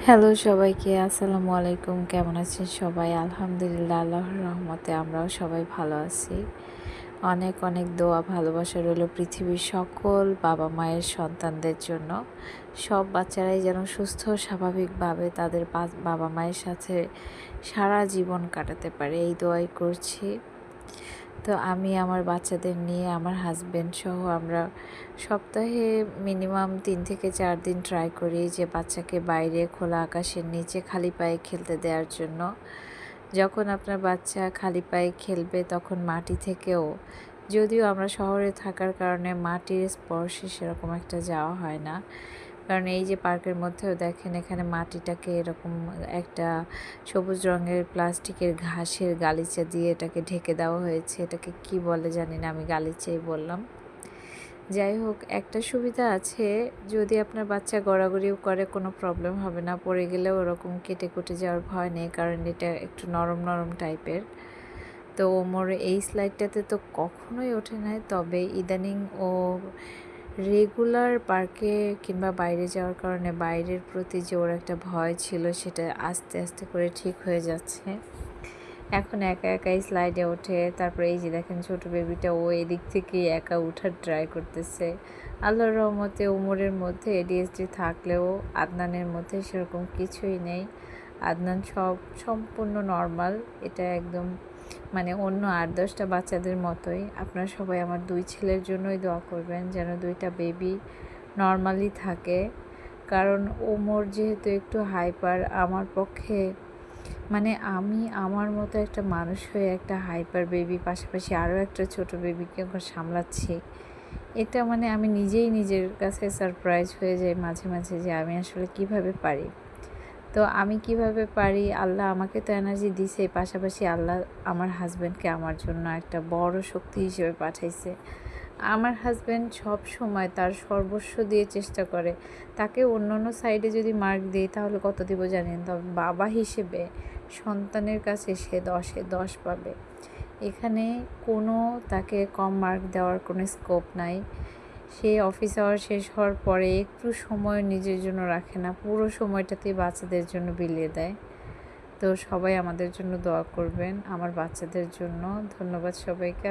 Hello সবাইকে, আসসালামু আলাইকুম। কেমন আছেন সবাই? আলহামদুলিল্লাহ, আল্লাহর রহমতে আমরাও সবাই ভালো আছি। অনেক অনেক দোয়া ভালোবাসা রইল পৃথিবীর সকল বাবা মায়ের সন্তানদের জন্য। সব বাচ্চারাই যেন সুস্থ স্বাভাবিকভাবে তাদের বাবা মায়ের সাথে সারা জীবন কাটাতে পারে, এই দোয়াই করছি। তো আমি আমার বাচ্চাদের নিয়ে আমার হাজব্যান্ড সহ আমরা সপ্তাহে মিনিমাম 3 থেকে 4 দিন ট্রাই করি যে বাচ্চাকে বাইরে খোলা আকাশের নিচে খালি পায়ে খেলতে দেওয়ার জন্য। যখন আপনার বাচ্চা খালি পায়ে খেলবে তখন মাটি থেকেও, যদিও আমরা শহরে থাকার কারণে মাটির স্পর্শে সেরকম একটা যাওয়া হয় না, কারণ এই যে পার্কের মধ্যেও দেখেন এখানে মাটিটাকে এরকম একটা সবুজ রঙের প্লাস্টিকের ঘাসের গালিচা দিয়ে এটাকে ঢেকে দেওয়া হয়েছে। এটাকে কি বলে জানি না, আমি গালিচাই বললাম। যাই হোক, একটা সুবিধা আছে, যদি আপনার বাচ্চা গড়াগড়িও করে কোনো প্রবলেম হবে না, পড়ে গেলেও ওরকম কেটে কুটে যাওয়ার ভয় নেই, কারণ এটা একটু নরম নরম টাইপের। তো ওমর এই স্লাইডটাতে তো কখনোই ওঠে নাই, তবে ইদানিং ও রেগুলার পার্কে কিংবা বাইরে যাওয়ার কারণে বাইরের প্রতি যে ওর একটা ভয় ছিল সেটা আস্তে আস্তে করে ঠিক হয়ে যাচ্ছে। এখন একা একাই স্লাইডে ওঠে। তারপরে এই যে দেখেন ছোট বেবিটা, ও এদিক থেকে একা উঠার ট্রাই করতেছে। আল্লাহর রহমতে ওমরের মধ্যে এডিএসডি থাকলেও আদনানের মধ্যে সেরকম কিছুই নেই। আদনান সম্পূর্ণ নর্মাল। এটা একদম মানে অন্য 8-10টা বাচ্চাদের মতোই। আপনারা সবাই আমার 2 ছেলের জন্যই দোয়া করবেন যেন 2টা বেবি নর্মালি থাকে, কারণ ওমর যেহেতু একটু হাইপার, আমার পক্ষে মানে আমি আমার মতো একটা মানুষ হয়ে একটা হাইপার বেবি পাশাপাশি আরও একটা ছোট বেবিকে সামলাচ্ছি, এটা মানে আমি নিজেই নিজের কাছে সারপ্রাইজ হয়ে যাই মাঝে মাঝে যে আমি আসলে কিভাবে পারি। তো আমি কিভাবে পারি, আল্লাহ আমাকে তো এনার্জি দিছে, পাশাপাশি আল্লাহ আমার হাজব্যান্ডকে আমার জন্য একটা বড় শক্তি হিসেবে পাঠাইছে। আমার হাজব্যান্ড সব সময় তার সর্বস্ব দিয়ে চেষ্টা করে। তাকে অন্য সাইডে যদি মার্ক দিই তাহলে কত দিব জানেন? তবে বাবা হিসেবে সন্তানের কাছে সে 10-এ 10 পাবে। এখানে কোনো তাকে কম মার্ক দেওয়ার কোনো স্কোপ নাই। সে অফিস আওয়ার শেষ হওয়ার পরে একটু সময় নিজের জন্য রাখে না, পুরো সময়টাতেই বাচ্চাদের জন্য বিলিয়ে দেয়। তো সবাই আমাদের জন্য দোয়া করবেন, আমার বাচ্চাদের জন্য। ধন্যবাদ সবাইকে।